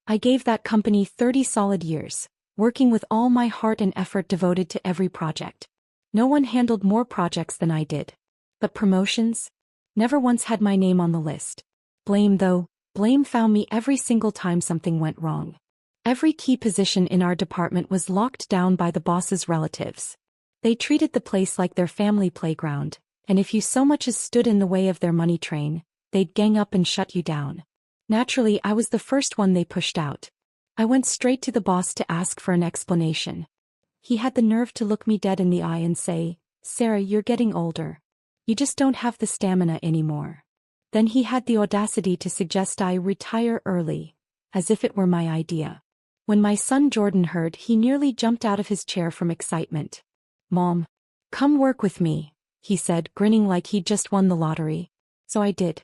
I gave that company 30 solid years, working with all my heart and effort devoted to every project. No one handled more projects than I did. But promotions? Never once had my name on the list. Blame though, blame found me every single time something went wrong. Every key position in our department was locked down by the boss's relatives. They treated the place like their family playground, and if you so much as stood in the way of their money train, they'd gang up and shut you down. Naturally, I was the first one they pushed out. I went straight to the boss to ask for an explanation. He had the nerve to look me dead in the eye and say, "Sarah, you're getting older. You just don't have the stamina anymore." Then he had the audacity to suggest I retire early, as if it were my idea. When my son Jordan heard, he nearly jumped out of his chair from excitement. "Mom, come work with me," he said, grinning like he'd just won the lottery. So I did.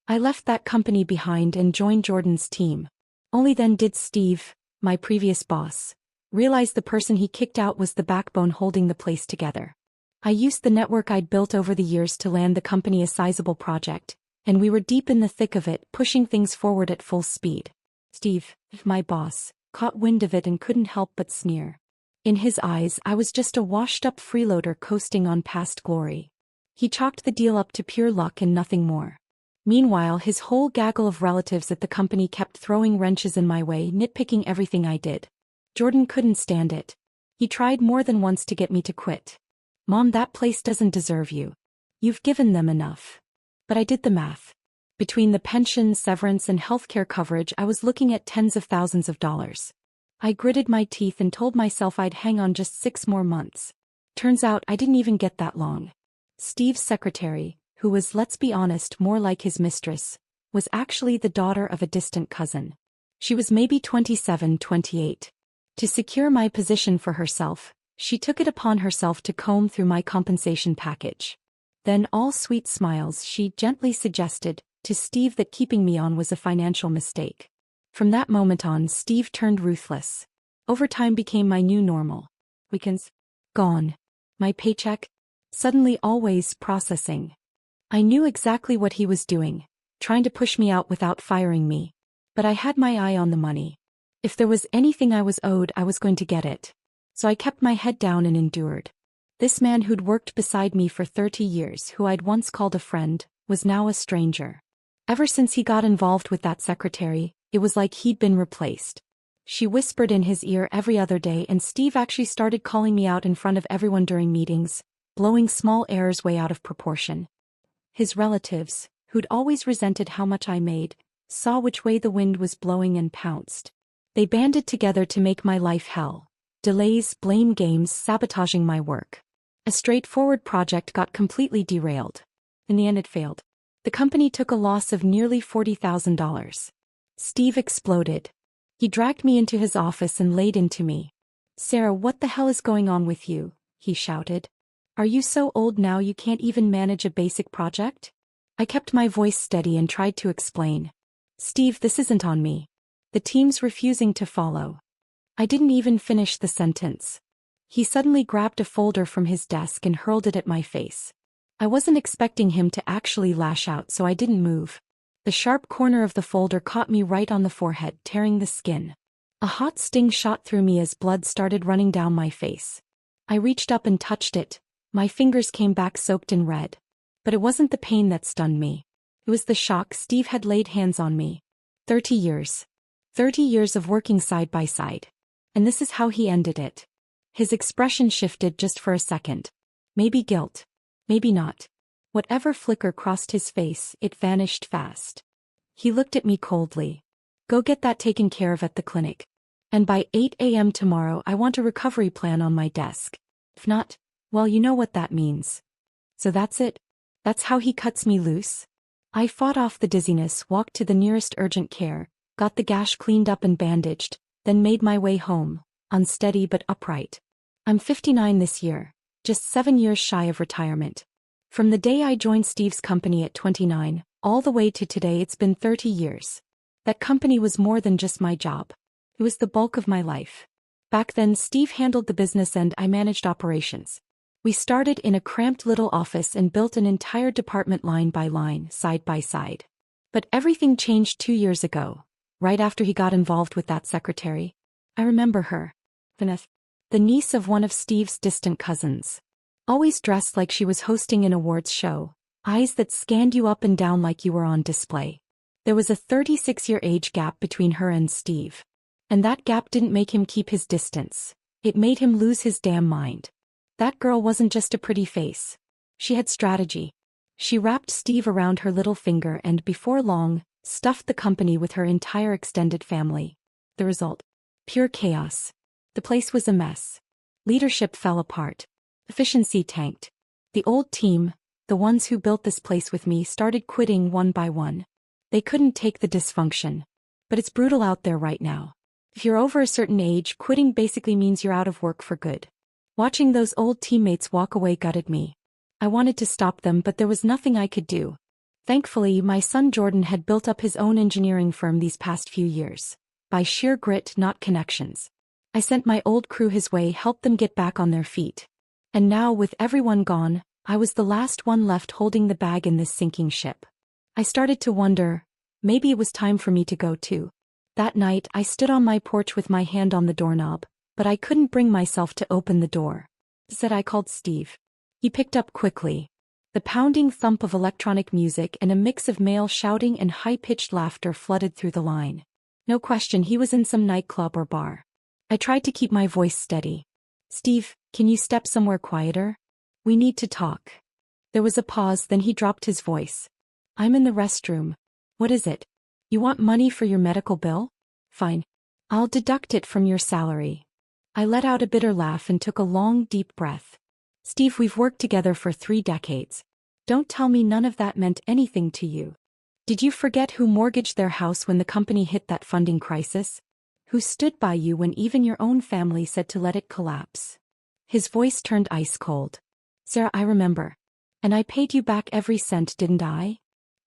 I left that company behind and joined Jordan's team. Only then did Steve, my previous boss, realize the person he kicked out was the backbone holding the place together. I used the network I'd built over the years to land the company a sizable project, and we were deep in the thick of it, pushing things forward at full speed. Steve, my boss, caught wind of it and couldn't help but sneer. In his eyes, I was just a washed-up freeloader coasting on past glory. He chalked the deal up to pure luck and nothing more. Meanwhile, his whole gaggle of relatives at the company kept throwing wrenches in my way, nitpicking everything I did. Jordan couldn't stand it. He tried more than once to get me to quit. "Mom, that place doesn't deserve you. You've given them enough." But I did the math. Between the pension, severance, and healthcare coverage, I was looking at tens of thousands of dollars. I gritted my teeth and told myself I'd hang on just 6 more months. Turns out I didn't even get that long. Steve's secretary, who was, let's be honest, more like his mistress, was actually the daughter of a distant cousin. She was maybe 27, 28. To secure my position for herself, she took it upon herself to comb through my compensation package. Then, all sweet smiles, she gently suggested to Steve that keeping me on was a financial mistake. From that moment on, Steve turned ruthless. Overtime became my new normal. Weekends? Gone. My paycheck? Suddenly always processing. I knew exactly what he was doing, trying to push me out without firing me. But I had my eye on the money. If there was anything I was owed, I was going to get it. So I kept my head down and endured. This man who'd worked beside me for 30 years, who I'd once called a friend, was now a stranger. Ever since he got involved with that secretary, it was like he'd been replaced. She whispered in his ear every other day, and Steve actually started calling me out in front of everyone during meetings, blowing small errors way out of proportion. His relatives, who'd always resented how much I made, saw which way the wind was blowing and pounced. They banded together to make my life hell. Delays, blame games, sabotaging my work. A straightforward project got completely derailed. In the end, it failed. The company took a loss of nearly $40,000. Steve exploded. He dragged me into his office and laid into me. "Sarah, what the hell is going on with you?" he shouted. "Are you so old now you can't even manage a basic project?" I kept my voice steady and tried to explain. "Steve, this isn't on me. The team's refusing to follow." I didn't even finish the sentence. He suddenly grabbed a folder from his desk and hurled it at my face. I wasn't expecting him to actually lash out, so I didn't move. The sharp corner of the folder caught me right on the forehead, tearing the skin. A hot sting shot through me as blood started running down my face. I reached up and touched it. My fingers came back soaked in red. But it wasn't the pain that stunned me. It was the shock. Steve had laid hands on me. 30 years. 30 years of working side by side. And this is how he ended it. His expression shifted just for a second. Maybe guilt. Maybe not. Whatever flicker crossed his face, it vanished fast. He looked at me coldly. "Go get that taken care of at the clinic. And by 8 a.m. tomorrow, I want a recovery plan on my desk. If not, well, you know what that means." So that's it. That's how he cuts me loose. I fought off the dizziness, walked to the nearest urgent care, got the gash cleaned up and bandaged, then made my way home, unsteady but upright. I'm 59 this year, just 7 years shy of retirement. From the day I joined Steve's company at 29, all the way to today, it's been 30 years. That company was more than just my job. It was the bulk of my life. Back then, Steve handled the business and I managed operations. We started in a cramped little office and built an entire department line by line, side by side. But everything changed 2 years ago, right after he got involved with that secretary. I remember her. Vanessa, the niece of one of Steve's distant cousins. Always dressed like she was hosting an awards show, eyes that scanned you up and down like you were on display. There was a 36-year age gap between her and Steve. And that gap didn't make him keep his distance. It made him lose his damn mind. That girl wasn't just a pretty face. She had strategy. She wrapped Steve around her little finger and, before long, stuffed the company with her entire extended family. The result? Pure chaos. The place was a mess. Leadership fell apart. Efficiency tanked. The old team, the ones who built this place with me, started quitting one by one. They couldn't take the dysfunction. But it's brutal out there right now. If you're over a certain age, quitting basically means you're out of work for good. Watching those old teammates walk away gutted me. I wanted to stop them, but there was nothing I could do. Thankfully, my son Jordan had built up his own engineering firm these past few years. By sheer grit, not connections. I sent my old crew his way, helped them get back on their feet. And now, with everyone gone, I was the last one left holding the bag in this sinking ship. I started to wonder, maybe it was time for me to go too. That night, I stood on my porch with my hand on the doorknob, but I couldn't bring myself to open the door. Instead, I called Steve. He picked up quickly. The pounding thump of electronic music and a mix of male shouting and high-pitched laughter flooded through the line. No question, he was in some nightclub or bar. I tried to keep my voice steady. "Steve, can you step somewhere quieter? We need to talk." There was a pause, then he dropped his voice. "I'm in the restroom." "What is it? You want money for your medical bill? Fine. I'll deduct it from your salary." I let out a bitter laugh and took a long, deep breath. "Steve, we've worked together for 3 decades. Don't tell me none of that meant anything to you. Did you forget who mortgaged their house when the company hit that funding crisis? Who stood by you when even your own family said to let it collapse?" His voice turned ice cold. "Sarah, I remember. And I paid you back every cent, didn't I?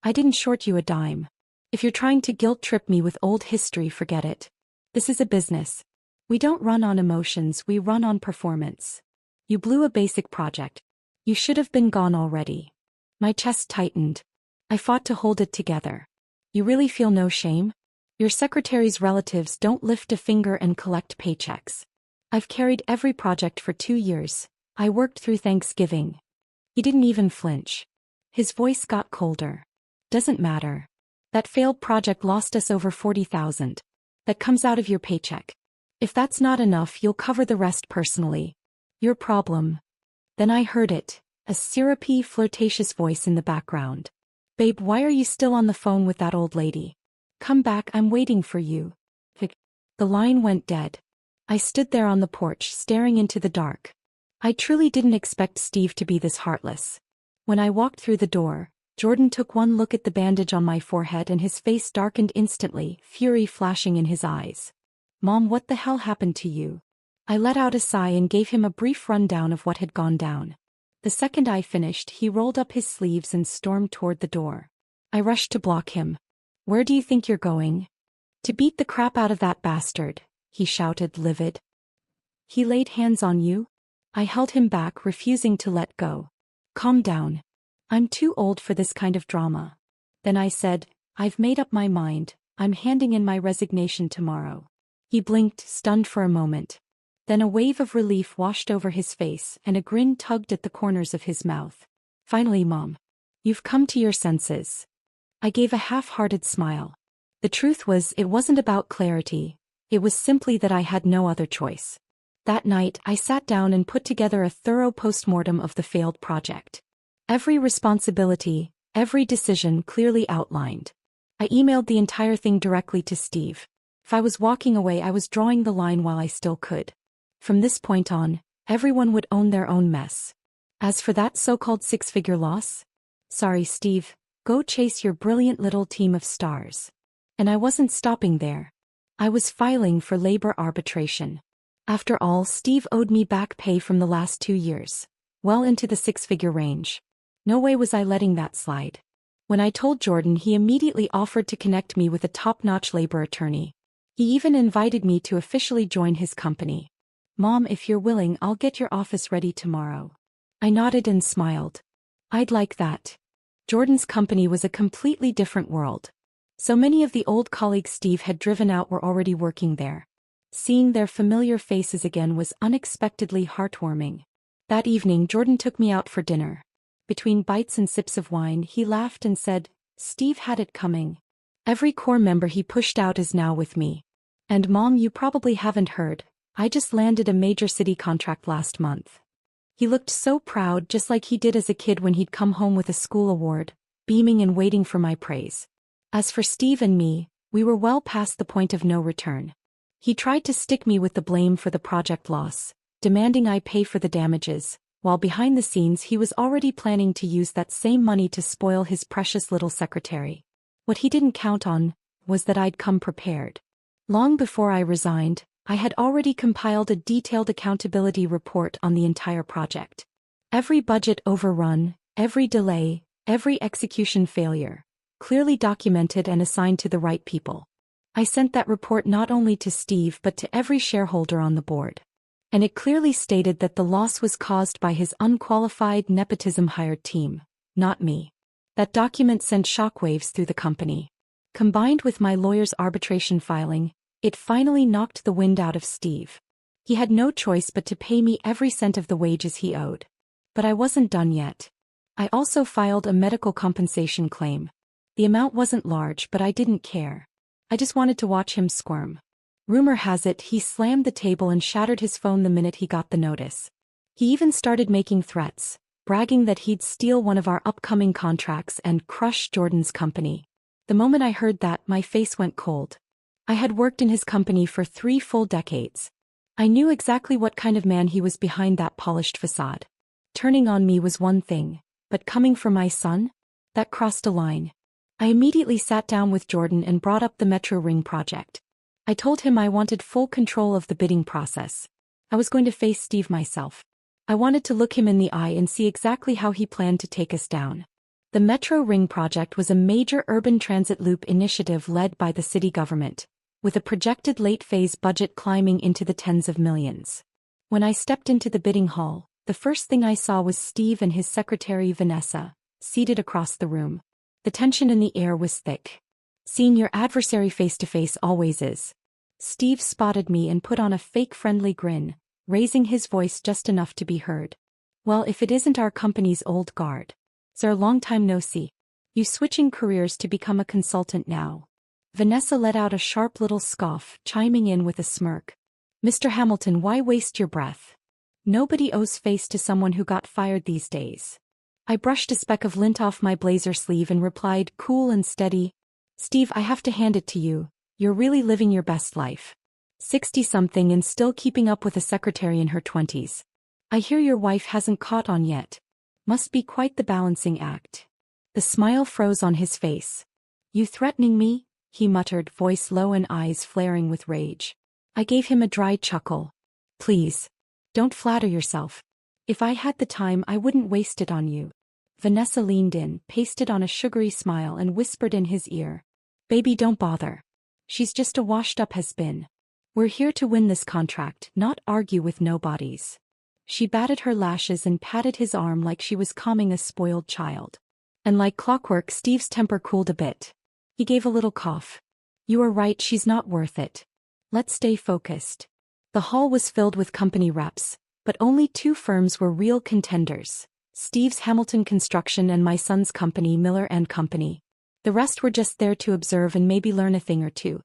I didn't short you a dime. If you're trying to guilt-trip me with old history, forget it. This is a business. We don't run on emotions, we run on performance. You blew a basic project. You should have been gone already." My chest tightened. I fought to hold it together. "You really feel no shame? Your secretary's relatives don't lift a finger and collect paychecks. I've carried every project for 2 years. I worked through Thanksgiving." He didn't even flinch. His voice got colder. "Doesn't matter. That failed project lost us over $40,000. That comes out of your paycheck. If that's not enough, you'll cover the rest personally. Your problem." Then I heard it, a syrupy, flirtatious voice in the background. "Babe, why are you still on the phone with that old lady? Come back, I'm waiting for you." The line went dead. I stood there on the porch, staring into the dark. I truly didn't expect Steve to be this heartless. When I walked through the door, Jordan took one look at the bandage on my forehead and his face darkened instantly, fury flashing in his eyes. "Mom, what the hell happened to you?" I let out a sigh and gave him a brief rundown of what had gone down. The second I finished, he rolled up his sleeves and stormed toward the door. I rushed to block him. "Where do you think you're going?" "To beat the crap out of that bastard," he shouted, livid. "He laid hands on you?" I held him back, refusing to let go. "Calm down. I'm too old for this kind of drama." Then I said, "I've made up my mind. I'm handing in my resignation tomorrow." He blinked, stunned for a moment. Then a wave of relief washed over his face and a grin tugged at the corners of his mouth. "Finally, Mom. You've come to your senses." I gave a half-hearted smile. The truth was, it wasn't about clarity. It was simply that I had no other choice. That night, I sat down and put together a thorough postmortem of the failed project. Every responsibility, every decision clearly outlined. I emailed the entire thing directly to Steve. If I was walking away, I was drawing the line while I still could. From this point on, everyone would own their own mess. As for that so-called 6-figure loss? Sorry, Steve, go chase your brilliant little team of stars. And I wasn't stopping there. I was filing for labor arbitration. After all, Steve owed me back pay from the last 2 years, well into the 6-figure range. No way was I letting that slide. When I told Jordan, he immediately offered to connect me with a top-notch labor attorney. He even invited me to officially join his company. "Mom, if you're willing, I'll get your office ready tomorrow." I nodded and smiled. I'd like that. Jordan's company was a completely different world. So many of the old colleagues Steve had driven out were already working there. Seeing their familiar faces again was unexpectedly heartwarming. That evening Jordan took me out for dinner. Between bites and sips of wine, he laughed and said, "Steve had it coming. Every core member he pushed out is now with me. And Mom, you probably haven't heard, I just landed a major city contract last month." He looked so proud, just like he did as a kid when he'd come home with a school award, beaming and waiting for my praise. As for Steve and me, we were well past the point of no return. He tried to stick me with the blame for the project loss, demanding I pay for the damages, while behind the scenes he was already planning to use that same money to spoil his precious little secretary. What he didn't count on was that I'd come prepared. Long before I resigned, I had already compiled a detailed accountability report on the entire project. Every budget overrun, every delay, every execution failure, clearly documented and assigned to the right people. I sent that report not only to Steve but to every shareholder on the board. And it clearly stated that the loss was caused by his unqualified nepotism-hired team, not me. That document sent shockwaves through the company. Combined with my lawyer's arbitration filing, it finally knocked the wind out of Steve. He had no choice but to pay me every cent of the wages he owed. But I wasn't done yet. I also filed a medical compensation claim. The amount wasn't large, but I didn't care. I just wanted to watch him squirm. Rumor has it he slammed the table and shattered his phone the minute he got the notice. He even started making threats, bragging that he'd steal one of our upcoming contracts and crush Jordan's company. The moment I heard that, my face went cold. I had worked in his company for 3 full decades. I knew exactly what kind of man he was behind that polished facade. Turning on me was one thing, but coming for my son? That crossed a line. I immediately sat down with Jordan and brought up the Metro Ring project. I told him I wanted full control of the bidding process. I was going to face Steve myself. I wanted to look him in the eye and see exactly how he planned to take us down. The Metro Ring project was a major urban transit loop initiative led by the city government, with a projected late-phase budget climbing into the tens of millions. When I stepped into the bidding hall, the first thing I saw was Steve and his secretary Vanessa, seated across the room. The tension in the air was thick. Seeing your adversary face-to-face always is. Steve spotted me and put on a fake friendly grin, raising his voice just enough to be heard. "Well, if it isn't our company's old guard. Sir, long time no see. You switching careers to become a consultant now?" Vanessa let out a sharp little scoff, chiming in with a smirk. "Mr. Hamilton, why waste your breath? Nobody owes face to someone who got fired these days." I brushed a speck of lint off my blazer sleeve and replied, cool and steady, "Steve, I have to hand it to you. You're really living your best life. 60-something and still keeping up with a secretary in her 20s. I hear your wife hasn't caught on yet. Must be quite the balancing act." The smile froze on his face. "You threatening me?" he muttered, voice low and eyes flaring with rage. I gave him a dry chuckle. "Please. Don't flatter yourself. If I had the time, I wouldn't waste it on you." Vanessa leaned in, pasted on a sugary smile and whispered in his ear, "Baby, don't bother. She's just a washed-up has-been. We're here to win this contract, not argue with nobodies." She batted her lashes and patted his arm like she was calming a spoiled child. And like clockwork, Steve's temper cooled a bit. He gave a little cough. "You are right, she's not worth it. Let's stay focused." The hall was filled with company reps, but only 2 firms were real contenders: Steve's Hamilton Construction and my son's company, Miller and Company. The rest were just there to observe and maybe learn a thing or two.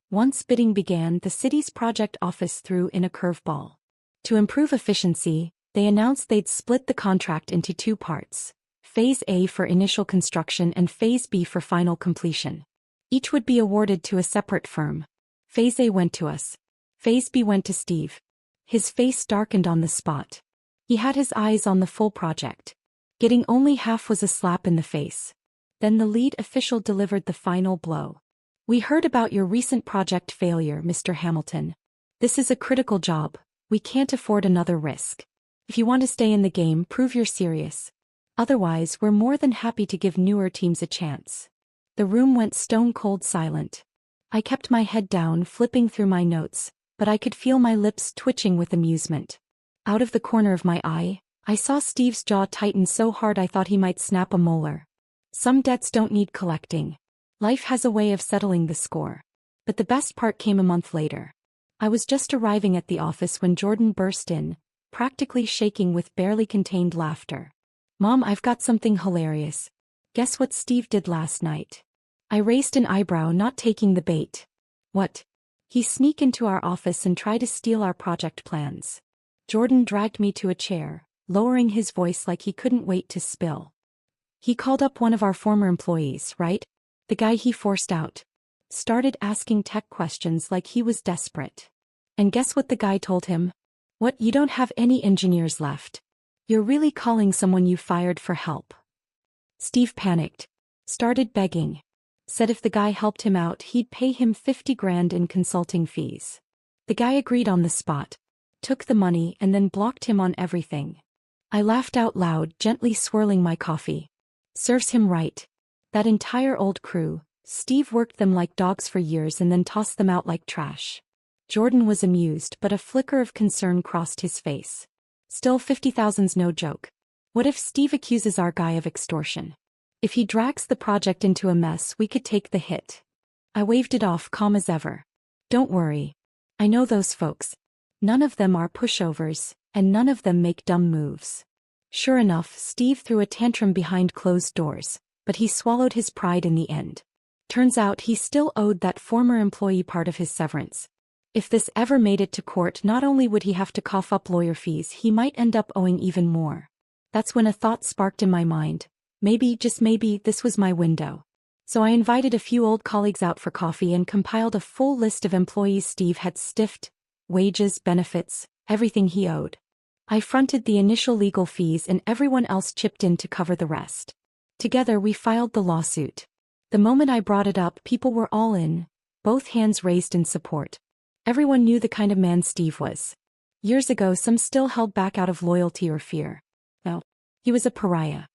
Once bidding began, the city's project office threw in a curveball. To improve efficiency, they announced they'd split the contract into 2 parts: Phase A for initial construction and Phase B for final completion. Each would be awarded to a separate firm. Phase A went to us. Phase B went to Steve. His face darkened on the spot. He had his eyes on the full project. Getting only half was a slap in the face. Then the lead official delivered the final blow. "We heard about your recent project failure, Mr. Hamilton. This is a critical job. We can't afford another risk. If you want to stay in the game, prove you're serious. Otherwise, we're more than happy to give newer teams a chance." The room went stone-cold silent. I kept my head down, flipping through my notes, but I could feel my lips twitching with amusement. Out of the corner of my eye, I saw Steve's jaw tighten so hard I thought he might snap a molar. Some debts don't need collecting. Life has a way of settling the score. But the best part came a month later. I was just arriving at the office when Jordan burst in, practically shaking with barely contained laughter. "Mom, I've got something hilarious. Guess what Steve did last night?" I raised an eyebrow, not taking the bait. "What?" "He sneaked into our office and tried to steal our project plans." Jordan dragged me to a chair, lowering his voice like he couldn't wait to spill. "He called up one of our former employees, right? The guy he forced out. Started asking tech questions like he was desperate. And guess what the guy told him? 'What, you don't have any engineers left? You're really calling someone you fired for help?'" Steve panicked. Started begging. Said if the guy helped him out he'd pay him 50 grand in consulting fees. The guy agreed on the spot. Took the money and then blocked him on everything. I laughed out loud, gently swirling my coffee. Serves him right. That entire old crew, Steve worked them like dogs for years and then tossed them out like trash. Jordan was amused, but a flicker of concern crossed his face. "Still, 50,000's no joke. What if Steve accuses our guy of extortion? If he drags the project into a mess, we could take the hit." I waved it off, calm as ever. "Don't worry. I know those folks. None of them are pushovers, and none of them make dumb moves." Sure enough, Steve threw a tantrum behind closed doors, but he swallowed his pride in the end. Turns out he still owed that former employee part of his severance. If this ever made it to court, not only would he have to cough up lawyer fees, he might end up owing even more. That's when a thought sparked in my mind. Maybe, just maybe, this was my window. So I invited a few old colleagues out for coffee and compiled a full list of employees Steve had stiffed: wages, benefits, everything he owed. I fronted the initial legal fees and everyone else chipped in to cover the rest. Together we filed the lawsuit. The moment I brought it up, people were all in, both hands raised in support. Everyone knew the kind of man Steve was. Years ago, some still held back out of loyalty or fear. No, he was a pariah.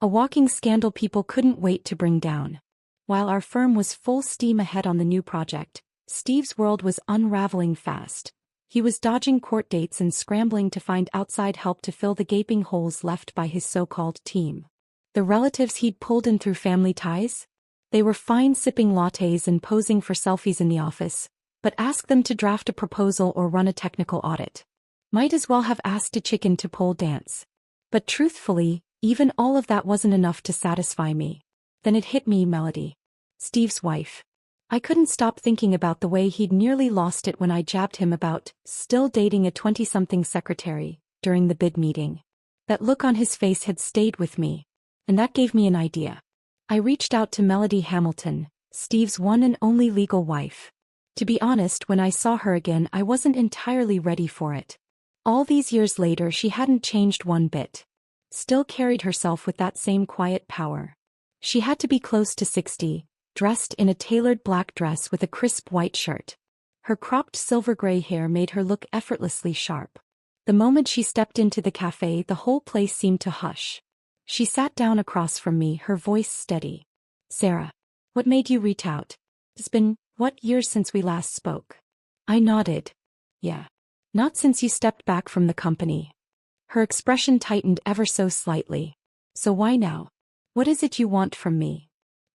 A walking scandal people couldn't wait to bring down. While our firm was full steam ahead on the new project, Steve's world was unraveling fast. He was dodging court dates and scrambling to find outside help to fill the gaping holes left by his so-called team. The relatives he'd pulled in through family ties? They were fine sipping lattes and posing for selfies in the office, but ask them to draft a proposal or run a technical audit. Might as well have asked a chicken to pole dance. But truthfully, even all of that wasn't enough to satisfy me. Then it hit me, Melody. Steve's wife. I couldn't stop thinking about the way he'd nearly lost it when I jabbed him about still dating a 20-something secretary during the bid meeting. That look on his face had stayed with me, and that gave me an idea. I reached out to Melody Hamilton, Steve's one and only legal wife. To be honest, when I saw her again, I wasn't entirely ready for it. All these years later, she hadn't changed one bit. Still carried herself with that same quiet power. She had to be close to 60, dressed in a tailored black dress with a crisp white shirt. Her cropped silver gray hair made her look effortlessly sharp. The moment she stepped into the cafe, the whole place seemed to hush. She sat down across from me, her voice steady. "Sarah, what made you reach out? It's been, what, years since we last spoke?" I nodded. "Yeah. Not since you stepped back from the company." Her expression tightened ever so slightly. "So why now? What is it you want from me?"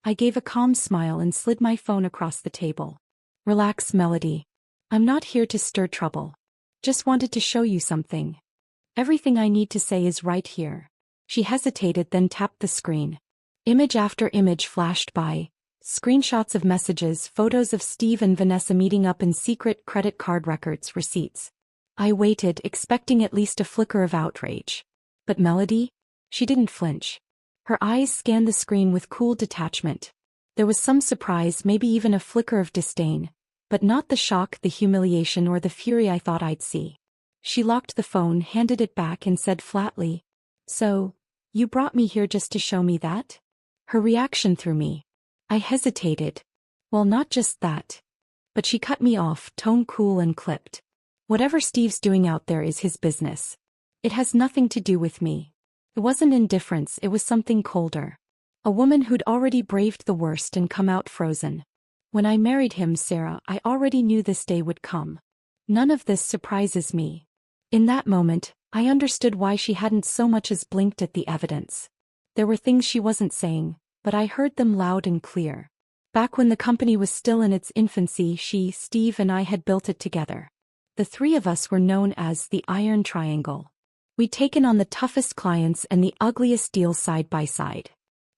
I gave a calm smile and slid my phone across the table. "Relax, Melody. I'm not here to stir trouble. Just wanted to show you something. Everything I need to say is right here." She hesitated, then tapped the screen. Image after image flashed by. Screenshots of messages, photos of Steve and Vanessa meeting up in secret, credit card records, receipts. I waited, expecting at least a flicker of outrage. But Melody? She didn't flinch. Her eyes scanned the screen with cool detachment. There was some surprise, maybe even a flicker of disdain, but not the shock, the humiliation, or the fury I thought I'd see. She locked the phone, handed it back, and said flatly, "So, you brought me here just to show me that?" Her reaction threw me. I hesitated. "Well, not just that." But she cut me off, tone cool and clipped. "Whatever Steve's doing out there is his business. It has nothing to do with me." It wasn't indifference, it was something colder. A woman who'd already braved the worst and come out frozen. When I married him, Sarah, I already knew this day would come. None of this surprises me. In that moment, I understood why she hadn't so much as blinked at the evidence. There were things she wasn't saying, but I heard them loud and clear. Back when the company was still in its infancy, Steve and I had built it together. The three of us were known as the Iron Triangle. We'd taken on the toughest clients and the ugliest deals side by side.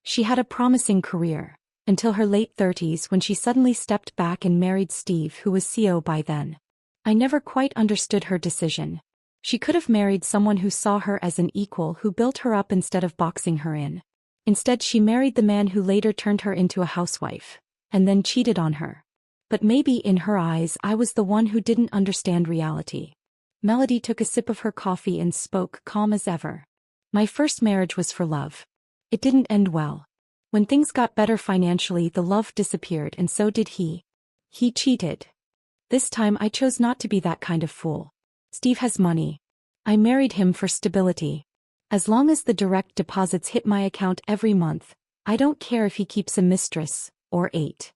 She had a promising career, until her late 30s when she suddenly stepped back and married Steve, who was CEO by then. I never quite understood her decision. She could have married someone who saw her as an equal, who built her up instead of boxing her in. Instead, she married the man who later turned her into a housewife, and then cheated on her. But maybe in her eyes I was the one who didn't understand reality. Melody took a sip of her coffee and spoke, calm as ever. My first marriage was for love. It didn't end well. When things got better financially, the love disappeared, and so did he. He cheated. This time I chose not to be that kind of fool. Steve has money. I married him for stability. As long as the direct deposits hit my account every month, I don't care if he keeps a mistress, or 8.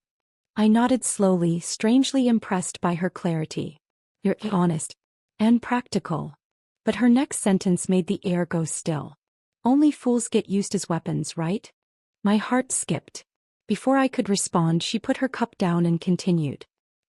I nodded slowly, strangely impressed by her clarity. You're honest. And practical. But her next sentence made the air go still. Only fools get used as weapons, right? My heart skipped. Before I could respond, she put her cup down and continued.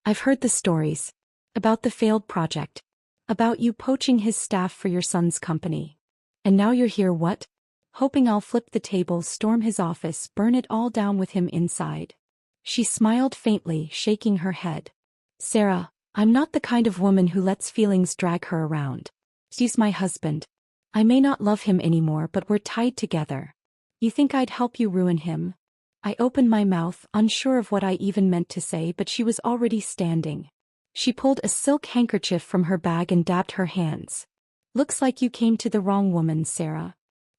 I've heard the stories. About the failed project. About you poaching his staff for your son's company. And now you're here, what? Hoping I'll flip the table, storm his office, burn it all down with him inside. She smiled faintly, shaking her head. Sarah, I'm not the kind of woman who lets feelings drag her around. Steve's my husband. I may not love him anymore, but we're tied together. You think I'd help you ruin him? I opened my mouth, unsure of what I even meant to say, but she was already standing. She pulled a silk handkerchief from her bag and dabbed her hands. Looks like you came to the wrong woman, Sarah.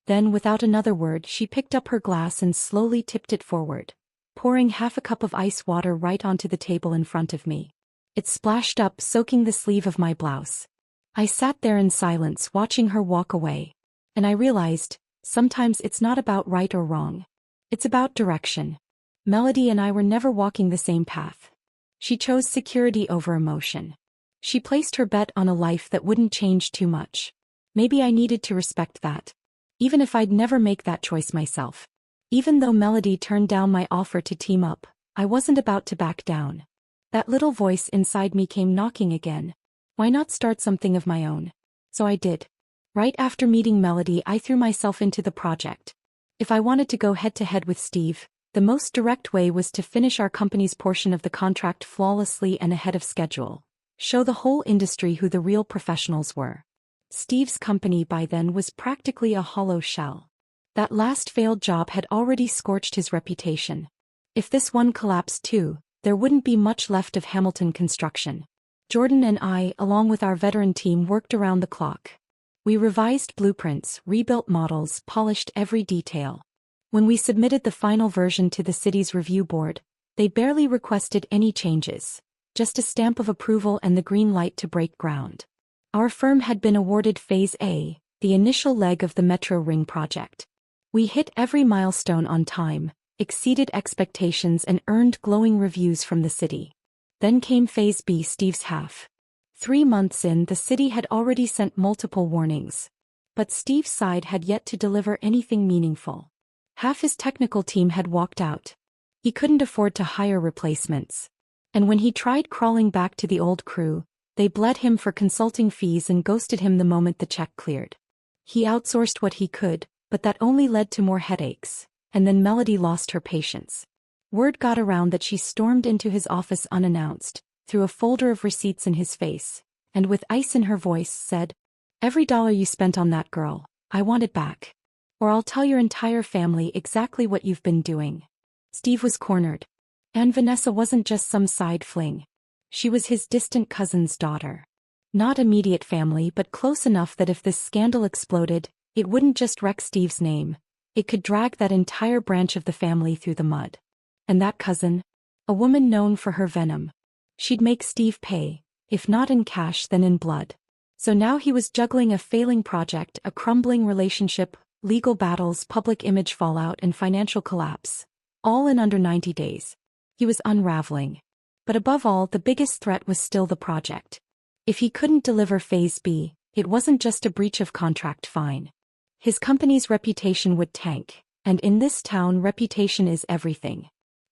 Then, without another word, she picked up her glass and slowly tipped it forward, pouring half a cup of ice water right onto the table in front of me. It splashed up, soaking the sleeve of my blouse. I sat there in silence, watching her walk away. And I realized, sometimes it's not about right or wrong. It's about direction. Melody and I were never walking the same path. She chose security over emotion. She placed her bet on a life that wouldn't change too much. Maybe I needed to respect that. Even if I'd never make that choice myself. Even though Melody turned down my offer to team up, I wasn't about to back down. That little voice inside me came knocking again. Why not start something of my own? So I did. Right after meeting Melody, I threw myself into the project. If I wanted to go head-to-head with Steve, the most direct way was to finish our company's portion of the contract flawlessly and ahead of schedule. Show the whole industry who the real professionals were. Steve's company by then was practically a hollow shell. That last failed job had already scorched his reputation. If this one collapsed too, there wouldn't be much left of Hamilton Construction. Jordan and I, along with our veteran team, worked around the clock. We revised blueprints, rebuilt models, polished every detail. When we submitted the final version to the city's review board, they barely requested any changes. Just a stamp of approval and the green light to break ground. Our firm had been awarded Phase A, the initial leg of the Metro Ring project. We hit every milestone on time, exceeded expectations, and earned glowing reviews from the city. Then came Phase B, Steve's half. 3 months in, the city had already sent multiple warnings. But Steve's side had yet to deliver anything meaningful. Half his technical team had walked out. He couldn't afford to hire replacements. And when he tried crawling back to the old crew, they bled him for consulting fees and ghosted him the moment the check cleared. He outsourced what he could, but that only led to more headaches, and then Melody lost her patience. Word got around that she stormed into his office unannounced, threw a folder of receipts in his face, and with ice in her voice said, "Every dollar you spent on that girl, I want it back. Or I'll tell your entire family exactly what you've been doing." Steve was cornered. And Vanessa wasn't just some side fling. She was his distant cousin's daughter. Not immediate family, but close enough that if this scandal exploded, it wouldn't just wreck Steve's name. It could drag that entire branch of the family through the mud. And that cousin? A woman known for her venom. She'd make Steve pay, if not in cash then in blood. So now he was juggling a failing project, a crumbling relationship, legal battles, public image fallout, and financial collapse. All in under 90 days. He was unraveling. But above all, the biggest threat was still the project. If he couldn't deliver Phase B, it wasn't just a breach of contract fine. His company's reputation would tank, and in this town, reputation is everything.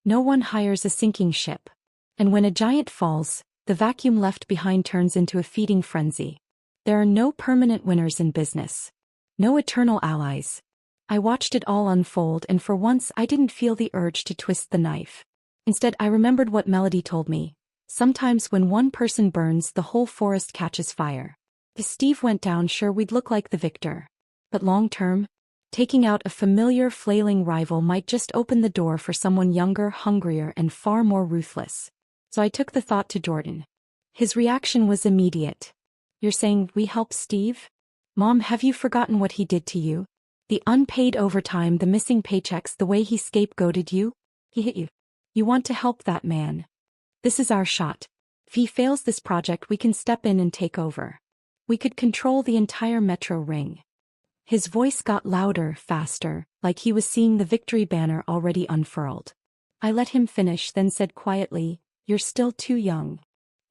No one hires a sinking ship. And when a giant falls, the vacuum left behind turns into a feeding frenzy. There are no permanent winners in business. No eternal allies. I watched it all unfold, and for once I didn't feel the urge to twist the knife. Instead, I remembered what Melody told me. Sometimes when one person burns, the whole forest catches fire. If Steve went down, sure, we'd look like the victor. But long-term, taking out a familiar flailing rival might just open the door for someone younger, hungrier, and far more ruthless. So I took the thought to Jordan. His reaction was immediate. You're saying we help Steve? Mom, have you forgotten what he did to you? The unpaid overtime, the missing paychecks, the way he scapegoated you? He hit you. You want to help that man. This is our shot. If he fails this project, we can step in and take over. We could control the entire metro ring. His voice got louder, faster, like he was seeing the victory banner already unfurled. I let him finish, then said quietly, "You're still too young.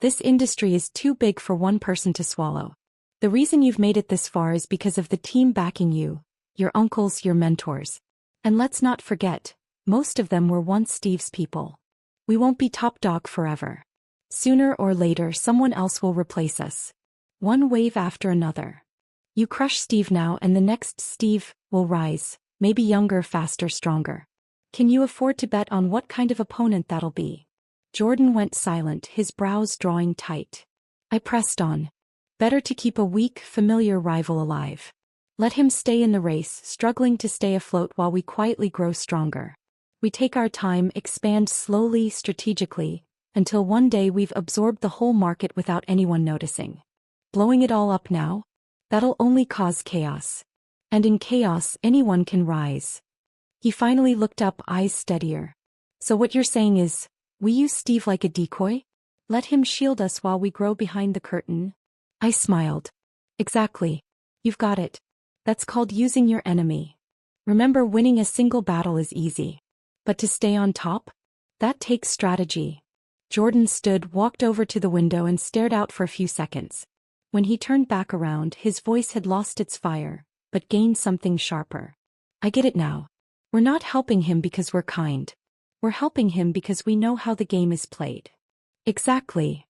This industry is too big for one person to swallow. The reason you've made it this far is because of the team backing you, your uncles, your mentors. And let's not forget, most of them were once Steve's people. We won't be top dog forever. Sooner or later, someone else will replace us. One wave after another. You crush Steve now, and the next Steve will rise, maybe younger, faster, stronger. Can you afford to bet on what kind of opponent that'll be?" Jordan went silent, his brows drawing tight. I pressed on. Better to keep a weak, familiar rival alive. Let him stay in the race, struggling to stay afloat while we quietly grow stronger. We take our time, expand slowly, strategically, until one day we've absorbed the whole market without anyone noticing. Blowing it all up now? That'll only cause chaos. And in chaos, anyone can rise. He finally looked up, eyes steadier. So what you're saying is, we use Steve like a decoy? Let him shield us while we grow behind the curtain? I smiled. Exactly. You've got it. That's called using your enemy. Remember, winning a single battle is easy. But to stay on top? That takes strategy. Jordan stood, walked over to the window and stared out for a few seconds. When he turned back around, his voice had lost its fire, but gained something sharper. I get it now. We're not helping him because we're kind. We're helping him because we know how the game is played. Exactly.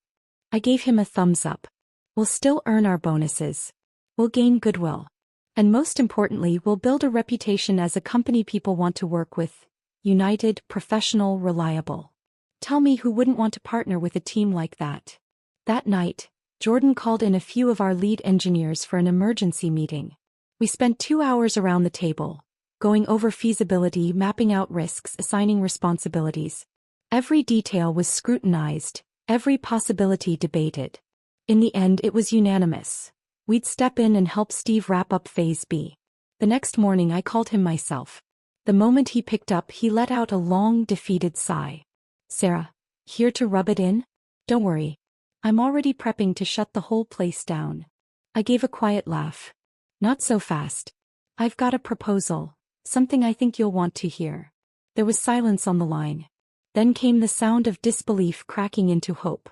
I gave him a thumbs up. We'll still earn our bonuses. We'll gain goodwill. And most importantly, we'll build a reputation as a company people want to work with. United, professional, reliable. Tell me who wouldn't want to partner with a team like that. That night, Jordan called in a few of our lead engineers for an emergency meeting. We spent 2 hours around the table, going over feasibility, mapping out risks, assigning responsibilities. Every detail was scrutinized, every possibility debated. In the end, it was unanimous. We'd step in and help Steve wrap up Phase B. The next morning, I called him myself. The moment he picked up, he let out a long, defeated sigh. "Sarah, here to rub it in? Don't worry. I'm already prepping to shut the whole place down." I gave a quiet laugh. "Not so fast. I've got a proposal, something I think you'll want to hear." There was silence on the line. Then came the sound of disbelief cracking into hope.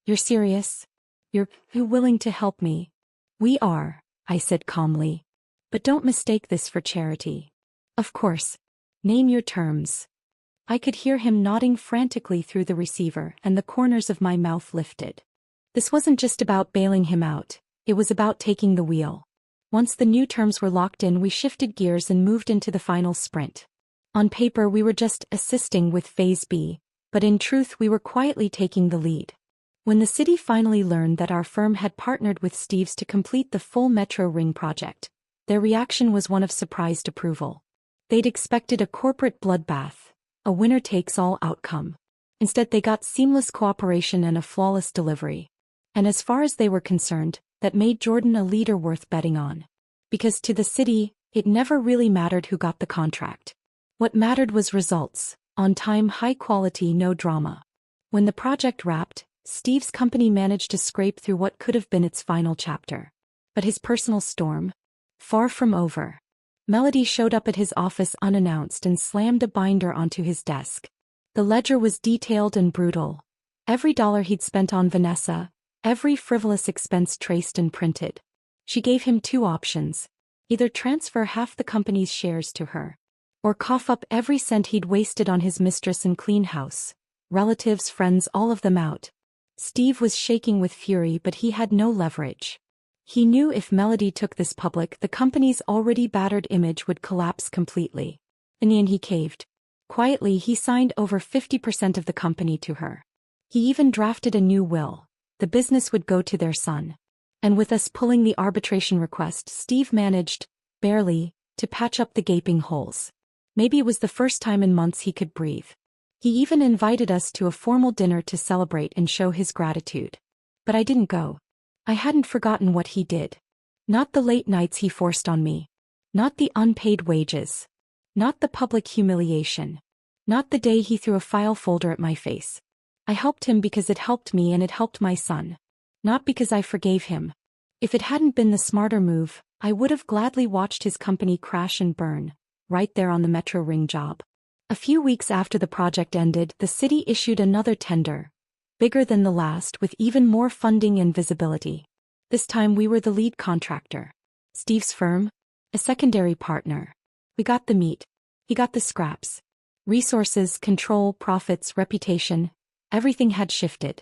"You're serious? You're willing to help me?" "We are," I said calmly. "But don't mistake this for charity." "Of course. Name your terms." I could hear him nodding frantically through the receiver, and the corners of my mouth lifted. This wasn't just about bailing him out, it was about taking the wheel. Once the new terms were locked in, we shifted gears and moved into the final sprint. On paper, we were just assisting with Phase B, but in truth we were quietly taking the lead. When the city finally learned that our firm had partnered with Steve's to complete the full Metro Ring project, their reaction was one of surprised approval. They'd expected a corporate bloodbath, a winner-takes-all outcome. Instead, they got seamless cooperation and a flawless delivery. And as far as they were concerned, that made Jordan a leader worth betting on. Because to the city, it never really mattered who got the contract. What mattered was results, on time, high quality, no drama. When the project wrapped, Steve's company managed to scrape through what could have been its final chapter. But his personal storm? Far from over. Melody showed up at his office unannounced and slammed a binder onto his desk. The ledger was detailed and brutal. Every dollar he'd spent on Vanessa, every frivolous expense traced and printed. She gave him 2 options. Either transfer half the company's shares to her, Or cough up every cent he'd wasted on his mistress and clean house. Relatives, friends, all of them out. Steve was shaking with fury, but he had no leverage. He knew if Melody took this public, the company's already battered image would collapse completely. In the end, he caved. Quietly, he signed over 50% of the company to her. He even drafted a new will. The business would go to their son. And with us pulling the arbitration request, Steve managed, barely, to patch up the gaping holes. Maybe it was the first time in months he could breathe. He even invited us to a formal dinner to celebrate and show his gratitude. But I didn't go. I hadn't forgotten what he did. Not the late nights he forced on me. Not the unpaid wages. Not the public humiliation. Not the day he threw a file folder at my face. I helped him because it helped me and it helped my son. Not because I forgave him. If it hadn't been the smarter move, I would have gladly watched his company crash and burn, right there on the Metro Ring job. A few weeks after the project ended, the city issued another tender, bigger than the last, with even more funding and visibility. This time we were the lead contractor. Steve's firm? A secondary partner. We got the meat. He got the scraps. Resources, control, profits, reputation, everything had shifted.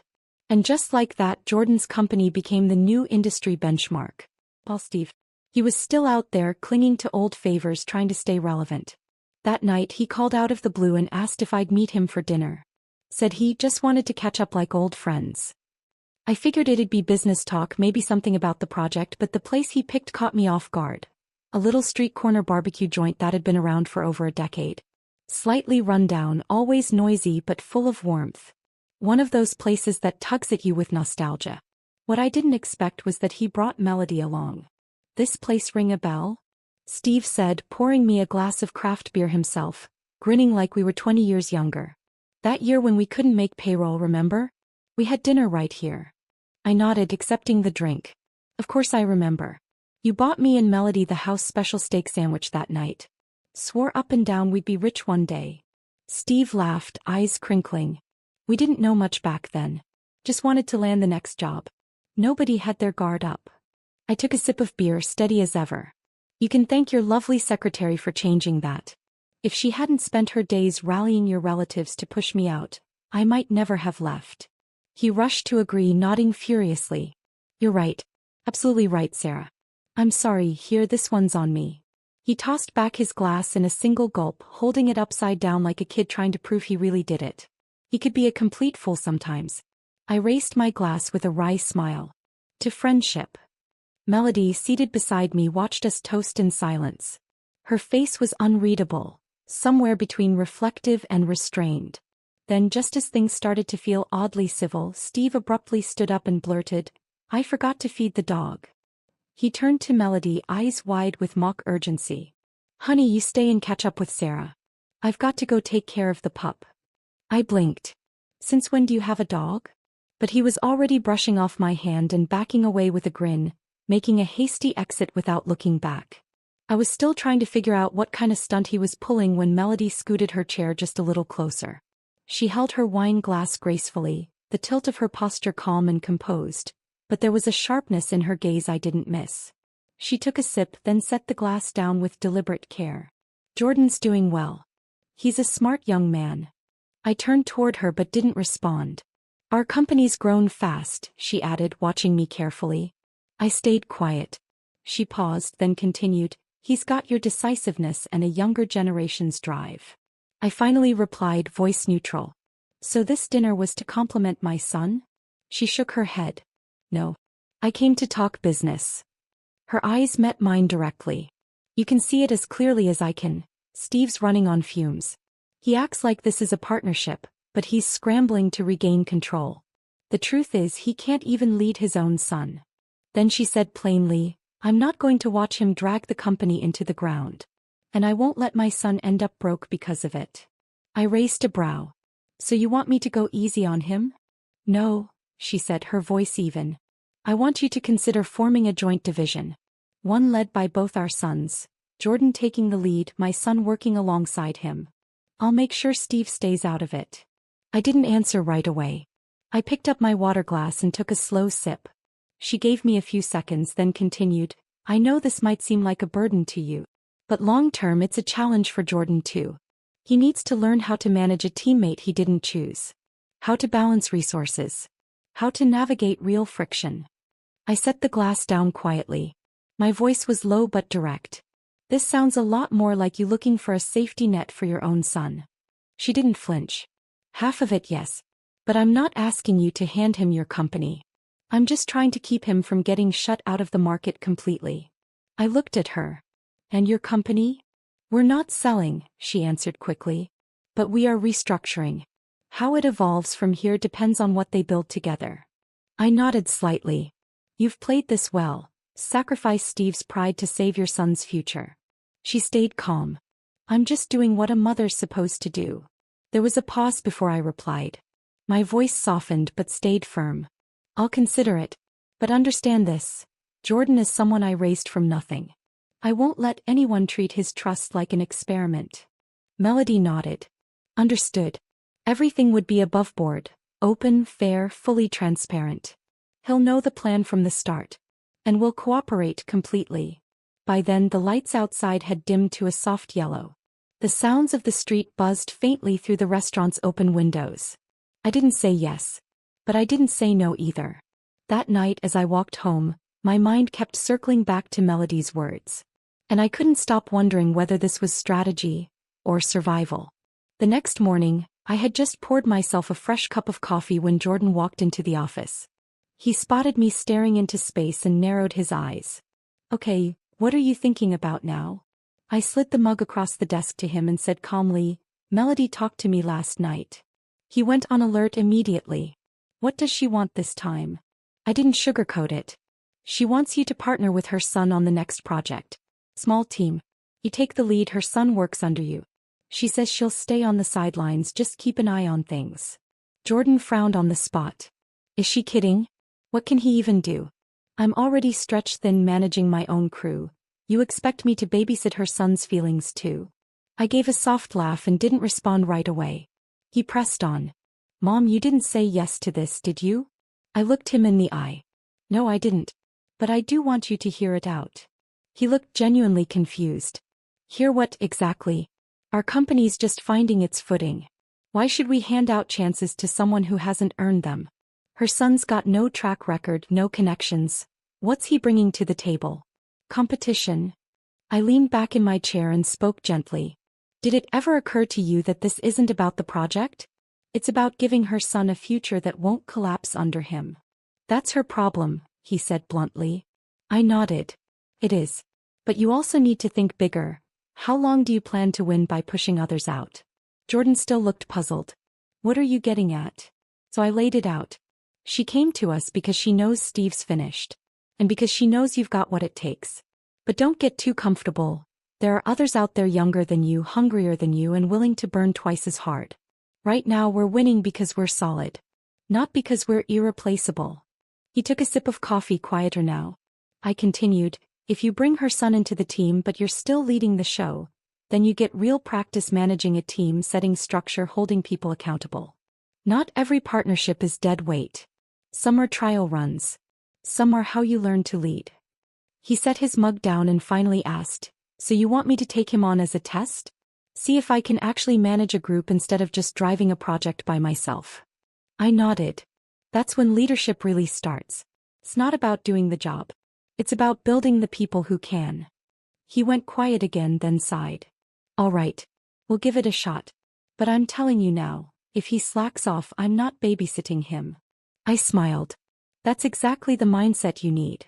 And just like that, Jordan's company became the new industry benchmark. While Steve, he was still out there clinging to old favors, trying to stay relevant. That night he called out of the blue and asked if I'd meet him for dinner. Said he just wanted to catch up like old friends. I figured it'd be business talk, maybe something about the project, but the place he picked caught me off guard. A little street corner barbecue joint that had been around for over a decade. Slightly run down, always noisy but full of warmth. One of those places that tugs at you with nostalgia. What I didn't expect was that he brought Melody along. This place ring a bell? Steve said, pouring me a glass of craft beer himself, grinning like we were 20 years younger. That year when we couldn't make payroll, remember? We had dinner right here. I nodded, accepting the drink. Of course I remember. You bought me and Melody the house special steak sandwich that night. Swore up and down we'd be rich one day. Steve laughed, eyes crinkling. We didn't know much back then. Just wanted to land the next job. Nobody had their guard up. I took a sip of beer, steady as ever. You can thank your lovely secretary for changing that. If she hadn't spent her days rallying your relatives to push me out, I might never have left. He rushed to agree, nodding furiously. You're right. Absolutely right, Sarah. I'm sorry, here, this one's on me. He tossed back his glass in a single gulp, holding it upside down like a kid trying to prove he really did it. He could be a complete fool sometimes. I raised my glass with a wry smile. To friendship. Melody, seated beside me, watched us toast in silence. Her face was unreadable, somewhere between reflective and restrained. Then, just as things started to feel oddly civil, Steve abruptly stood up and blurted, I forgot to feed the dog. He turned to Melody, eyes wide with mock urgency. Honey, you stay and catch up with Sarah. I've got to go take care of the pup. I blinked. Since when do you have a dog? But he was already brushing off my hand and backing away with a grin, making a hasty exit without looking back. I was still trying to figure out what kind of stunt he was pulling when Melody scooted her chair just a little closer. She held her wine glass gracefully, the tilt of her posture calm and composed, but there was a sharpness in her gaze I didn't miss. She took a sip, then set the glass down with deliberate care. Jordan's doing well. He's a smart young man. I turned toward her but didn't respond. Our company's grown fast, she added, watching me carefully. I stayed quiet. She paused, then continued, he's got your decisiveness and a younger generation's drive. I finally replied, voice neutral. So this dinner was to compliment my son? She shook her head. No. I came to talk business. Her eyes met mine directly. You can see it as clearly as I can. Steve's running on fumes. He acts like this is a partnership, but he's scrambling to regain control. The truth is he can't even lead his own son. Then she said plainly, I'm not going to watch him drag the company into the ground. And I won't let my son end up broke because of it. I raised a brow. So you want me to go easy on him? No, she said, her voice even. I want you to consider forming a joint division. One led by both our sons, Jordan taking the lead, my son working alongside him. I'll make sure Steve stays out of it. I didn't answer right away. I picked up my water glass and took a slow sip. She gave me a few seconds, then continued, I know this might seem like a burden to you. But long-term it's a challenge for Jordan too. He needs to learn how to manage a teammate he didn't choose. How to balance resources. How to navigate real friction. I set the glass down quietly. My voice was low but direct. This sounds a lot more like you looking for a safety net for your own son. She didn't flinch. Half of it, yes. But I'm not asking you to hand him your company. I'm just trying to keep him from getting shut out of the market completely. I looked at her. And your company? We're not selling, she answered quickly. But we are restructuring. How it evolves from here depends on what they build together. I nodded slightly. You've played this well. Sacrifice Steve's pride to save your son's future. She stayed calm. I'm just doing what a mother's supposed to do. There was a pause before I replied. My voice softened but stayed firm. I'll consider it. But understand this. Jordan is someone I raised from nothing. I won't let anyone treat his trust like an experiment. Melody nodded. Understood. Everything would be above board, open, fair, fully transparent. He'll know the plan from the start. And will cooperate completely. By then the lights outside had dimmed to a soft yellow. The sounds of the street buzzed faintly through the restaurant's open windows. I didn't say yes. But I didn't say no either. That night as I walked home, my mind kept circling back to Melody's words. And I couldn't stop wondering whether this was strategy or survival. The next morning, I had just poured myself a fresh cup of coffee when Jordan walked into the office. He spotted me staring into space and narrowed his eyes. Okay, what are you thinking about now? I slid the mug across the desk to him and said calmly, Melody talked to me last night. He went on alert immediately. What does she want this time? I didn't sugarcoat it. She wants you to partner with her son on the next project. Small team. You take the lead, her son works under you. She says she'll stay on the sidelines, just keep an eye on things. Jordan frowned on the spot. Is she kidding? What can he even do? I'm already stretched thin managing my own crew. You expect me to babysit her son's feelings too? I gave a soft laugh and didn't respond right away. He pressed on. Mom, you didn't say yes to this, did you? I looked him in the eye. No, I didn't. But I do want you to hear it out. He looked genuinely confused. Hear what exactly? Our company's just finding its footing. Why should we hand out chances to someone who hasn't earned them? Her son's got no track record, no connections. What's he bringing to the table? Competition. I leaned back in my chair and spoke gently. Did it ever occur to you that this isn't about the project? It's about giving her son a future that won't collapse under him. That's her problem, he said bluntly. I nodded. It is. But you also need to think bigger. How long do you plan to win by pushing others out? Jordan still looked puzzled. What are you getting at? So I laid it out. She came to us because she knows Steve's finished. And because she knows you've got what it takes. But don't get too comfortable. There are others out there younger than you, hungrier than you, and willing to burn twice as hard. Right now we're winning because we're solid. Not because we're irreplaceable. He took a sip of coffee, quieter now. I continued, if you bring her son into the team but you're still leading the show, then you get real practice managing a team, setting structure, holding people accountable. Not every partnership is dead weight. Some are trial runs. Some are how you learn to lead. He set his mug down and finally asked, so you want me to take him on as a test? See if I can actually manage a group instead of just driving a project by myself. I nodded. That's when leadership really starts. It's not about doing the job. It's about building the people who can. He went quiet again, then sighed. All right, we'll give it a shot. But I'm telling you now, if he slacks off, I'm not babysitting him. I smiled. That's exactly the mindset you need.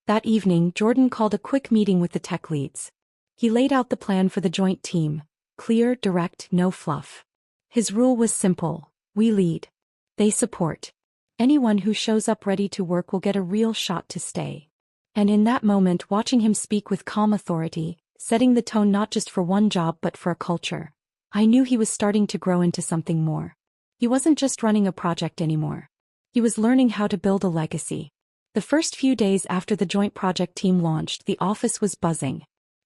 That evening, Jordan called a quick meeting with the tech leads. He laid out the plan for the joint team. Clear, direct, no fluff. His rule was simple. We lead. They support. Anyone who shows up ready to work will get a real shot to stay. And in that moment, watching him speak with calm authority, setting the tone not just for one job but for a culture, I knew he was starting to grow into something more. He wasn't just running a project anymore. He was learning how to build a legacy. The first few days after the joint project team launched, the office was buzzing.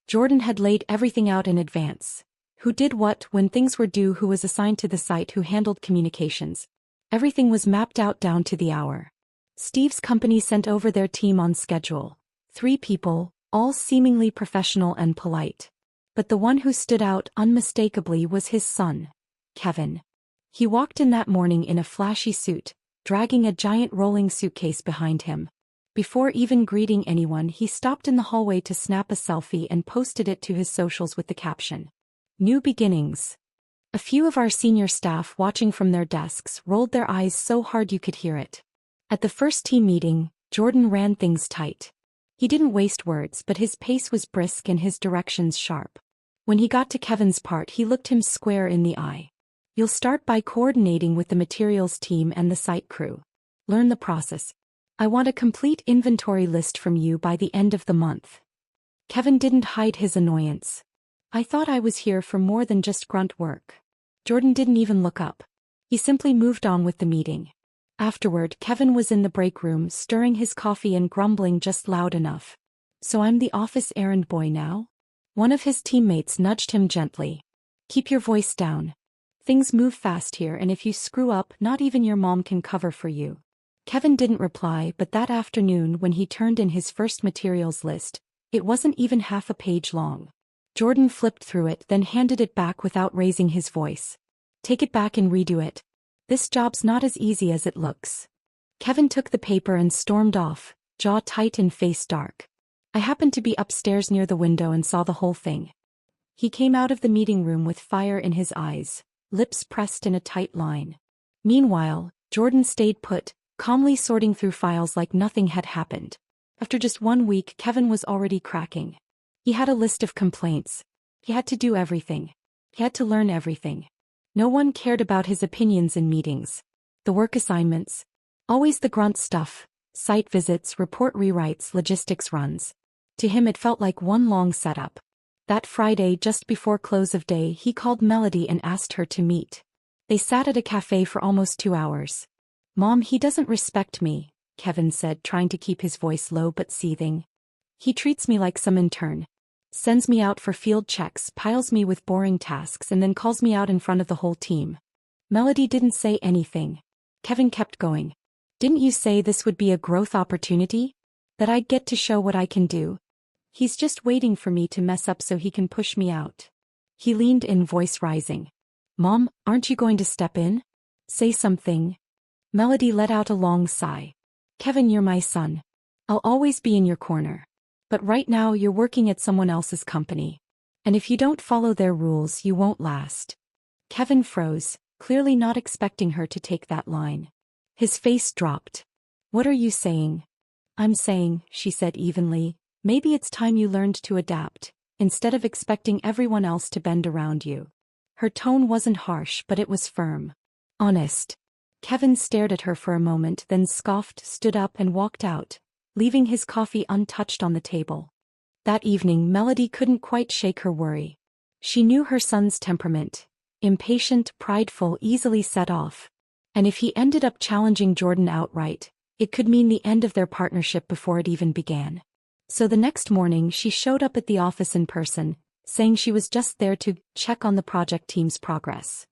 Jordan had laid everything out in advance. Who did what, when things were due, who was assigned to the site, who handled communications. Everything was mapped out down to the hour. Steve's company sent over their team on schedule. 3 people, all seemingly professional and polite. But the one who stood out unmistakably was his son, Kevin. He walked in that morning in a flashy suit, dragging a giant rolling suitcase behind him. Before even greeting anyone, he stopped in the hallway to snap a selfie and posted it to his socials with the caption, "New beginnings." A few of our senior staff watching from their desks rolled their eyes so hard you could hear it. At the first team meeting, Jordan ran things tight. He didn't waste words, but his pace was brisk and his directions sharp. When he got to Kevin's part, he looked him square in the eye. "You'll start by coordinating with the materials team and the site crew. Learn the process. I want a complete inventory list from you by the end of the month." Kevin didn't hide his annoyance. "I thought I was here for more than just grunt work." Jordan didn't even look up. He simply moved on with the meeting. Afterward, Kevin was in the break room stirring his coffee and grumbling just loud enough. "So I'm the office errand boy now?" One of his teammates nudged him gently. "Keep your voice down. Things move fast here, and if you screw up, not even your mom can cover for you." Kevin didn't reply, but that afternoon when he turned in his first materials list, it wasn't even half a page long. Jordan flipped through it, then handed it back without raising his voice. "Take it back and redo it. This job's not as easy as it looks." Kevin took the paper and stormed off, jaw tight and face dark. I happened to be upstairs near the window and saw the whole thing. He came out of the meeting room with fire in his eyes, lips pressed in a tight line. Meanwhile, Jordan stayed put, calmly sorting through files like nothing had happened. After just 1 week, Kevin was already cracking. He had a list of complaints. He had to do everything. He had to learn everything. No one cared about his opinions in meetings. The work assignments. Always the grunt stuff. Site visits, report rewrites, logistics runs. To him it felt like one long setup. That Friday, just before close of day, he called Melody and asked her to meet. They sat at a cafe for almost 2 hours. "Mom, he doesn't respect me," Kevin said, trying to keep his voice low but seething. "He treats me like some intern. Sends me out for field checks, piles me with boring tasks, and then calls me out in front of the whole team." Melody didn't say anything. Kevin kept going. "Didn't you say this would be a growth opportunity? That I'd get to show what I can do? He's just waiting for me to mess up so he can push me out." He leaned in, voice rising. "Mom, aren't you going to step in? Say something." Melody let out a long sigh. "Kevin, you're my son. I'll always be in your corner. But right now you're working at someone else's company. And if you don't follow their rules, you won't last." Kevin froze, clearly not expecting her to take that line. His face dropped. "What are you saying?" "I'm saying," she said evenly, "maybe it's time you learned to adapt, instead of expecting everyone else to bend around you." Her tone wasn't harsh, but it was firm. Honest. Kevin stared at her for a moment, then scoffed, stood up and walked out, leaving his coffee untouched on the table. That evening, Melody couldn't quite shake her worry. She knew her son's temperament. Impatient, prideful, easily set off. And if he ended up challenging Jordan outright, it could mean the end of their partnership before it even began. So the next morning she showed up at the office in person, saying she was just there to check on the project team's progress.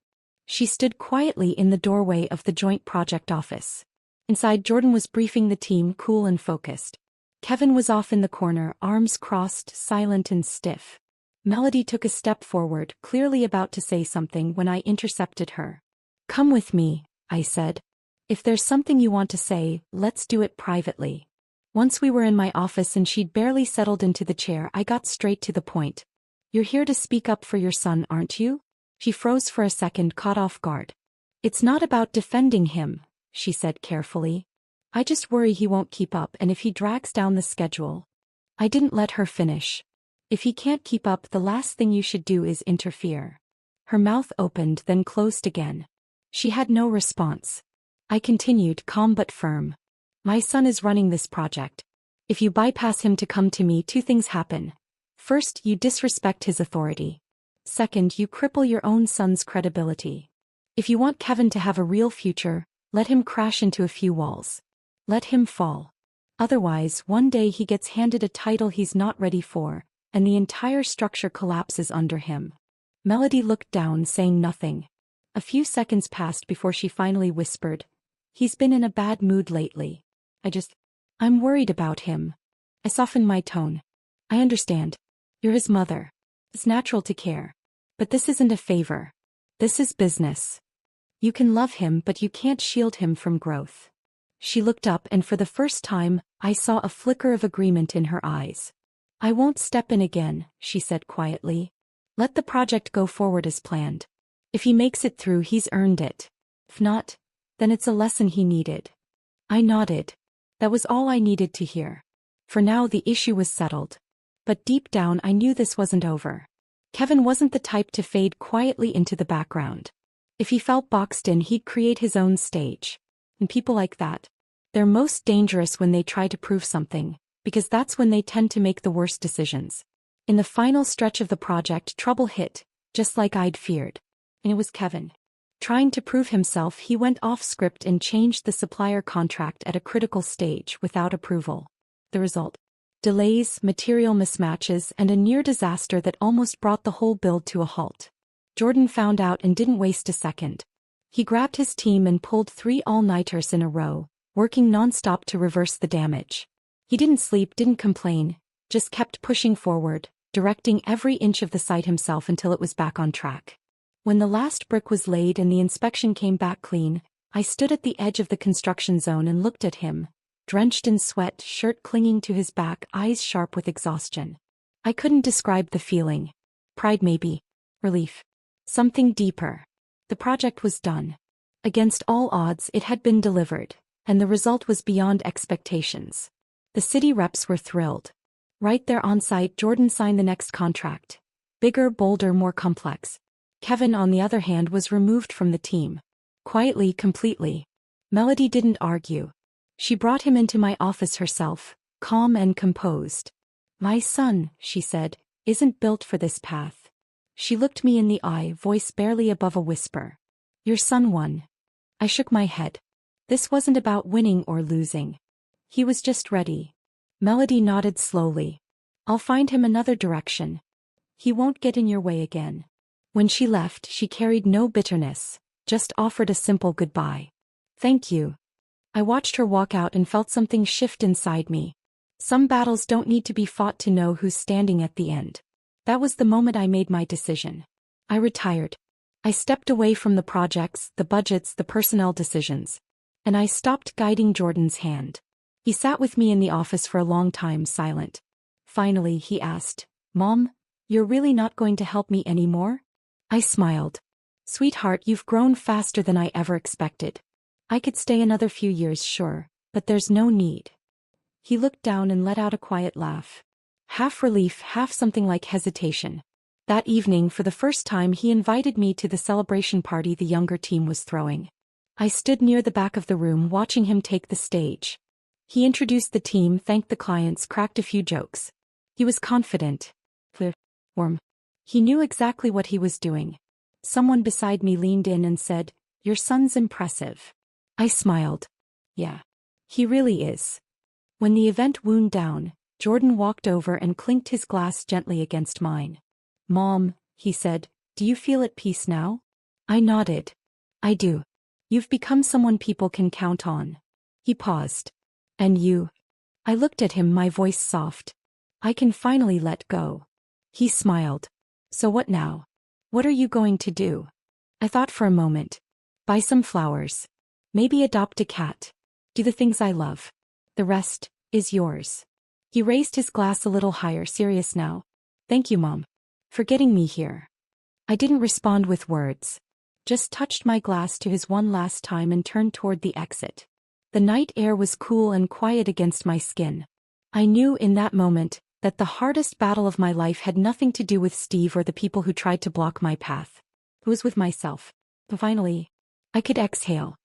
She stood quietly in the doorway of the joint project office. Inside, Jordan was briefing the team, cool and focused. Kevin was off in the corner, arms crossed, silent and stiff. Melody took a step forward, clearly about to say something when I intercepted her. "Come with me," I said. "If there's something you want to say, let's do it privately." Once we were in my office and she'd barely settled into the chair, I got straight to the point. "You're here to speak up for your son, aren't you?" She froze for a second, caught off guard. "It's not about defending him," she said carefully. "I just worry he won't keep up, and if he drags down the schedule." I didn't let her finish. "If he can't keep up, the last thing you should do is interfere." Her mouth opened, then closed again. She had no response. I continued, calm but firm. "My son is running this project. If you bypass him to come to me, 2 things happen. First, you disrespect his authority. Second, you cripple your own son's credibility. If you want Kevin to have a real future, let him crash into a few walls. Let him fall. Otherwise, one day he gets handed a title he's not ready for, and the entire structure collapses under him." Melody looked down, saying nothing. A few seconds passed before she finally whispered, "He's been in a bad mood lately. I'm worried about him." I softened my tone. "I understand. You're his mother. It's natural to care. But this isn't a favor. This is business. You can love him, but you can't shield him from growth. She looked up, and for the first time, I saw a flicker of agreement in her eyes. I won't step in again, she said quietly. Let the project go forward as planned. If he makes it through, he's earned it. If not, then it's a lesson he needed. I nodded. That was all I needed to hear. For now, the issue was settled. But deep down, I knew this wasn't over. Kevin wasn't the type to fade quietly into the background. If he felt boxed in, he'd create his own stage. And people like that, they're most dangerous when they try to prove something, because that's when they tend to make the worst decisions. In the final stretch of the project, trouble hit, just like I'd feared. And it was Kevin. Trying to prove himself, he went off script and changed the supplier contract at a critical stage without approval. The result? Delays, material mismatches, and a near disaster that almost brought the whole build to a halt. Jordan found out and didn't waste a second. He grabbed his team and pulled 3 all-nighters in a row, working non-stop to reverse the damage. He didn't sleep, didn't complain, just kept pushing forward, directing every inch of the site himself until it was back on track. When the last brick was laid and the inspection came back clean, I stood at the edge of the construction zone and looked at him, drenched in sweat, shirt clinging to his back, eyes sharp with exhaustion. I couldn't describe the feeling. Pride maybe. Relief. Something deeper. The project was done. Against all odds, it had been delivered, and the result was beyond expectations. The city reps were thrilled. Right there on site, Jordan signed the next contract. Bigger, bolder, more complex. Kevin, on the other hand, was removed from the team. Quietly, completely. Melody didn't argue. She brought him into my office herself, calm and composed. My son, she said, isn't built for this path. She looked me in the eye, voice barely above a whisper. Your son won. I shook my head. This wasn't about winning or losing. He was just ready. Melody nodded slowly. I'll find him another direction. He won't get in your way again. When she left, she carried no bitterness, just offered a simple goodbye. Thank you. I watched her walk out and felt something shift inside me. Some battles don't need to be fought to know who's standing at the end. That was the moment I made my decision. I retired. I stepped away from the projects, the budgets, the personnel decisions. And I stopped guiding Jordan's hand. He sat with me in the office for a long time, silent. Finally, he asked, Mom, you're really not going to help me anymore? I smiled. Sweetheart, you've grown faster than I ever expected. I could stay another few years, sure, but there's no need. He looked down and let out a quiet laugh. Half relief, half something like hesitation. That evening, for the first time, he invited me to the celebration party the younger team was throwing. I stood near the back of the room watching him take the stage. He introduced the team, thanked the clients, cracked a few jokes. He was confident. Warm. He knew exactly what he was doing. Someone beside me leaned in and said, Your son's impressive. I smiled. Yeah. He really is. When the event wound down, Jordan walked over and clinked his glass gently against mine. Mom, he said, do you feel at peace now? I nodded. I do. You've become someone people can count on. He paused. And you? I looked at him, my voice soft. I can finally let go. He smiled. So what now? What are you going to do? I thought for a moment. Buy some flowers. Maybe adopt a cat. Do the things I love. The rest is yours. He raised his glass a little higher, serious now. Thank you, Mom, for getting me here. I didn't respond with words. Just touched my glass to his one last time and turned toward the exit. The night air was cool and quiet against my skin. I knew in that moment that the hardest battle of my life had nothing to do with Steve or the people who tried to block my path. It was with myself. But finally, I could exhale.